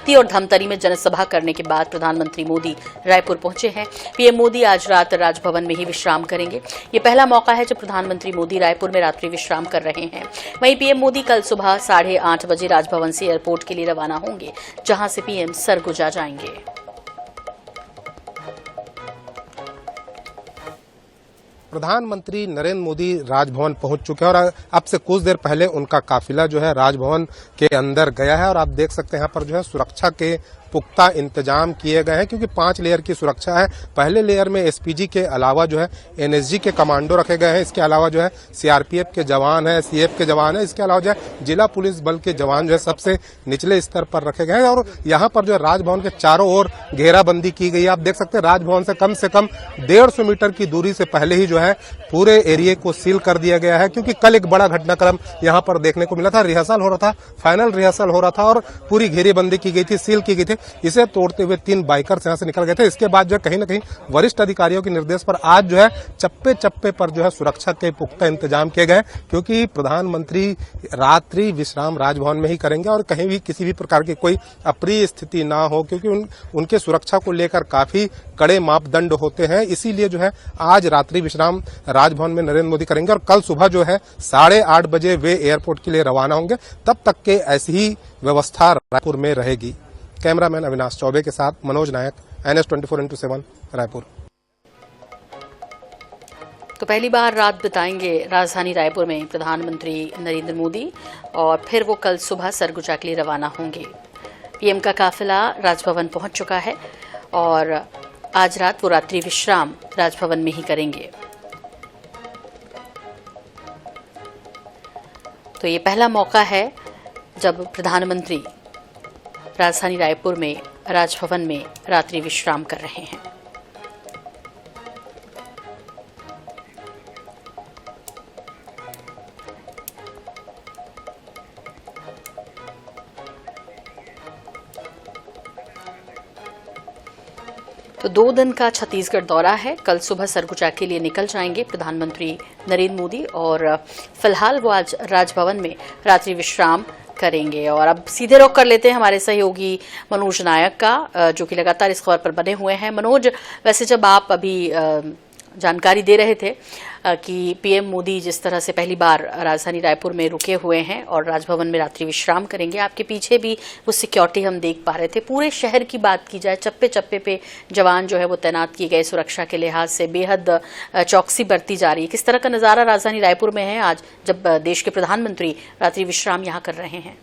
शक्ति और धमतरी में जनसभा करने के बाद प्रधानमंत्री मोदी रायपुर पहुंचे हैं। पीएम मोदी आज रात राजभवन में ही विश्राम करेंगे। ये पहला मौका है जब प्रधानमंत्री मोदी रायपुर में रात्रि विश्राम कर रहे हैं। वहीं पीएम मोदी कल सुबह 8:30 बजे राजभवन से एयरपोर्ट के लिए रवाना होंगे, जहां से पीएम सरगुजा जाएंगे। प्रधानमंत्री नरेंद्र मोदी राजभवन पहुंच चुके हैं और अब से कुछ देर पहले उनका काफिला जो है राजभवन के अंदर गया है और आप देख सकते हैं यहाँ पर जो है सुरक्षा के पुख्ता इंतजाम किए गए हैं, क्योंकि 5 लेयर की सुरक्षा है। पहले लेयर में एसपीजी के अलावा जो है एनएसजी के कमांडो रखे गए हैं, इसके अलावा जो है सीआरपीएफ के जवान है, सीएफ के जवान है, इसके अलावा जो है जिला पुलिस बल के जवान जो है सबसे निचले स्तर पर रखे गए हैं। और यहाँ पर जो है राजभवन के चारों ओर घेराबंदी की गई है। आप देख सकते हैं राजभवन से कम 150 मीटर की दूरी से पहले ही जो है पूरे एरिया को सील कर दिया गया है, क्योंकि कल एक बड़ा घटनाक्रम यहाँ पर देखने को मिला था। रिहर्सल हो रहा था, फाइनल रिहर्सल हो रहा था और पूरी घेरेबंदी की गई थी, सील की गई थी। इसे तोड़ते हुए 3 बाइकर्स यहां से निकल गए थे। इसके बाद जो कहीं न कहीं वरिष्ठ अधिकारियों के निर्देश पर आज जो है चप्पे चप्पे पर जो है सुरक्षा के पुख्ता इंतजाम किए गए, क्योंकि प्रधानमंत्री रात्रि विश्राम राजभवन में ही करेंगे और कहीं भी किसी भी प्रकार की कोई अप्रिय स्थिति ना हो, क्योंकि उनके सुरक्षा को लेकर काफी कड़े मापदंड होते हैं। इसीलिए जो है आज रात्रि विश्राम राजभवन में नरेंद्र मोदी करेंगे और कल सुबह जो है 8:30 बजे वे एयरपोर्ट के लिए रवाना होंगे। तब तक के ऐसी ही व्यवस्था रायपुर में रहेगी। कैमरामैन अविनाश चौबे के साथ मनोज नायक, NS 24x7 रायपुर। तो पहली बार रात बिताएंगे राजधानी रायपुर में प्रधानमंत्री नरेंद्र मोदी और फिर वो कल सुबह सरगुजा के लिए रवाना होंगे। पीएम का काफिला राजभवन पहुंच चुका है और आज रात वो रात्रि विश्राम राजभवन में ही करेंगे। तो ये पहला मौका है जब प्रधानमंत्री राजधानी रायपुर में राजभवन में रात्रि विश्राम कर रहे हैं। तो 2 दिन का छत्तीसगढ़ दौरा है। कल सुबह सरगुजा के लिए निकल जाएंगे प्रधानमंत्री नरेंद्र मोदी और फिलहाल वो आज राजभवन में रात्रि विश्राम करेंगे। और अब सीधे रुख कर लेते हैं हमारे सहयोगी मनोज नायक का, जो कि लगातार इस खबर पर बने हुए हैं। मनोज, वैसे जब आप अभी जानकारी दे रहे थे कि पीएम मोदी जिस तरह से पहली बार राजधानी रायपुर में रुके हुए हैं और राजभवन में रात्रि विश्राम करेंगे, आपके पीछे भी वो सिक्योरिटी हम देख पा रहे थे। पूरे शहर की बात की जाए, चप्पे चप्पे पे जवान जो है वो तैनात किए गए, सुरक्षा के लिहाज से बेहद चौकसी बरती जा रही है। किस तरह का नजारा राजधानी रायपुर में है आज जब देश के प्रधानमंत्री रात्रि विश्राम यहाँ कर रहे हैं?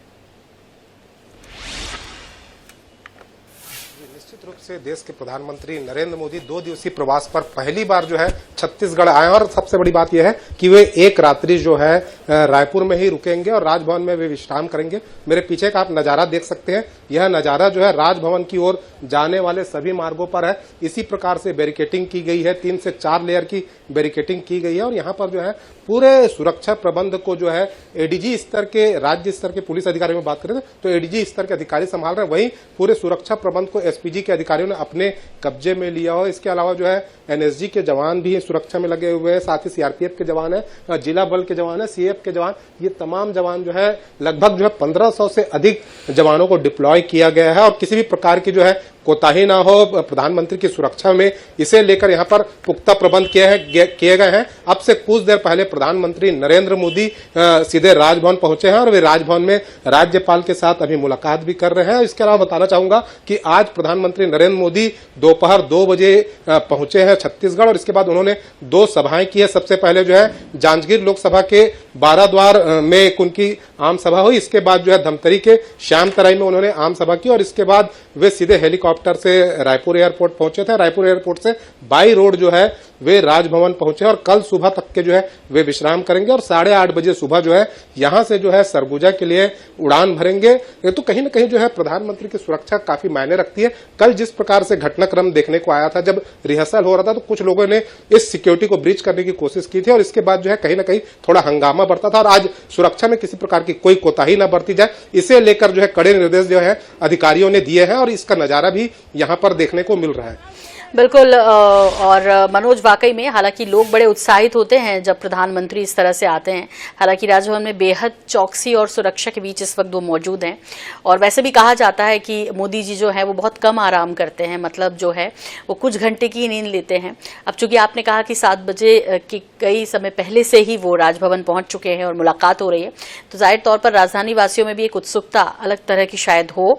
निश्चित रूप से देश के प्रधानमंत्री नरेंद्र मोदी 2 दिवसीय प्रवास पर पहली बार जो है छत्तीसगढ़ आए और सबसे बड़ी बात यह है कि वे एक रात्रि जो है रायपुर में ही रुकेंगे और राजभवन में वे विश्राम करेंगे। मेरे पीछे का आप नजारा देख सकते हैं, यह नजारा जो है राजभवन की ओर जाने वाले सभी मार्गों पर है। इसी प्रकार से बैरिकेटिंग की गई है, 3 से 4 लेयर की बैरिकेटिंग की गई है और यहाँ पर जो है पूरे सुरक्षा प्रबंध को जो है एडीजी स्तर के, राज्य स्तर के पुलिस अधिकारियों में बात करें तो एडीजी स्तर के अधिकारी संभाल रहे हैं। वहीं पूरे सुरक्षा प्रबंध को एसपीजी के अधिकारियों ने अपने कब्जे में लिया हो। इसके अलावा जो है एनएसजी के जवान भी सुरक्षा में लगे हुए हैं, साथ ही सीआरपीएफ के जवान है, जिला बल के जवान है, सीएफ के जवान, ये तमाम जवान जो है लगभग जो है 1500 से अधिक जवानों को डिप्लॉय किया गया है और किसी भी प्रकार की जो है कोताही ना हो प्रधानमंत्री की सुरक्षा में, इसे लेकर यहाँ पर पुख्ता प्रबंध किए गए हैं। अब से कुछ देर पहले प्रधानमंत्री नरेंद्र मोदी सीधे राजभवन पहुंचे हैं और वे राजभवन में राज्यपाल के साथ अभी मुलाकात भी कर रहे हैं। इसके अलावा बताना चाहूंगा कि आज प्रधानमंत्री नरेंद्र मोदी दोपहर 2 बजे पहुंचे हैं छत्तीसगढ़ और इसके बाद उन्होंने 2 सभाएं की है। सबसे पहले जो है जांजगीर लोकसभा के बाराद्वार में एक उनकी आम सभा हुई, इसके बाद जो है धमतरी के श्यामतराई में उन्होंने आम सभा की और इसके बाद वे सीधे हेलीकॉप्टर से रायपुर एयरपोर्ट पहुंचे थे। रायपुर एयरपोर्ट से बाई रोड जो है वे राजभवन पहुंचे और कल सुबह तक के जो है वे विश्राम करेंगे और 8:30 बजे सुबह जो है यहां से जो है सरगुजा के लिए उड़ान भरेंगे। ये तो कहीं न कहीं जो है प्रधानमंत्री की सुरक्षा काफी मायने रखती है। कल जिस प्रकार से घटनाक्रम देखने को आया था, जब रिहर्सल हो रहा था तो कुछ लोगों ने इस सिक्योरिटी को ब्रीच करने की कोशिश की थी और इसके बाद जो है कहीं न कहीं थोड़ा हंगामा बढ़ता था और आज सुरक्षा में किसी प्रकार की कोई कोताही न बरती जाए, इसे लेकर जो है कड़े निर्देश जो है अधिकारियों ने दिए हैं और इसका नजारा भी यहां पर देखने को मिल रहा है। बिल्कुल और मनोज, वाकई में हालांकि लोग बड़े उत्साहित होते हैं जब प्रधानमंत्री इस तरह से आते हैं। हालांकि राजभवन में बेहद चौकसी और सुरक्षा के बीच इस वक्त वो मौजूद हैं और वैसे भी कहा जाता है कि मोदी जी जो है वो बहुत कम आराम करते हैं, मतलब जो है वो कुछ घंटे की नींद लेते हैं। अब चूंकि आपने कहा कि 7 बजे की कई समय पहले से ही वो राजभवन पहुंच चुके हैं और मुलाकात हो रही है, तो जाहिर तौर पर राजधानी वासियों में भी एक उत्सुकता अलग तरह की शायद हो।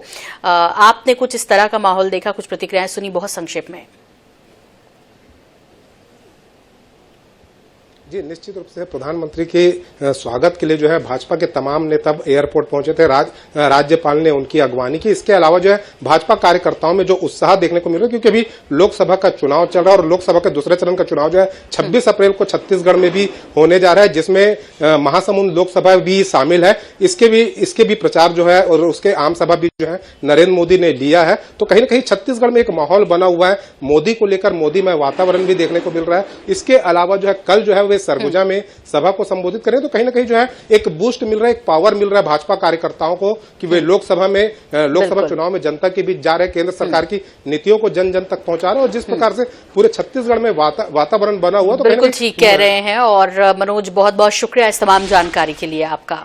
आपने कुछ इस तरह का माहौल देखा, कुछ प्रतिक्रियाएं सुनी, बहुत संक्षेप में? जी, निश्चित रूप से प्रधानमंत्री के स्वागत के लिए जो है भाजपा के तमाम नेता एयरपोर्ट पहुंचे थे। राज्यपाल ने उनकी अगवानी की। इसके अलावा जो है भाजपा कार्यकर्ताओं में जो उत्साह देखने को मिल रहा है, क्योंकि अभी लोकसभा का चुनाव चल रहा है और लोकसभा के दूसरे चरण का चुनाव जो है 26 अप्रैल को छत्तीसगढ़ में भी होने जा रहा है, जिसमें महासमुंद लोकसभा भी शामिल है। इसके भी प्रचार जो है और उसके आम सभा भी जो है नरेंद्र मोदी ने लिया है। तो कहीं न कहीं छत्तीसगढ़ में एक माहौल बना हुआ है मोदी को लेकर, मोदीमय वातावरण भी देखने को मिल रहा है। इसके अलावा जो है कल जो है वे सरगुजा में सभा को संबोधित करें, तो कहीं ना कहीं जो है एक बूस्ट मिल रहा है, एक पावर मिल रहा है भाजपा कार्यकर्ताओं को कि वे लोकसभा चुनाव में जनता के बीच जा रहे, केंद्र सरकार की नीतियों को जन जन तक पहुंचा रहे और जिस प्रकार से पूरे छत्तीसगढ़ में वातावरण बना हुआ, तो बिल्कुल ठीक कह रहे हैं। और मनोज, बहुत बहुत शुक्रिया इस तमाम जानकारी के लिए आपका।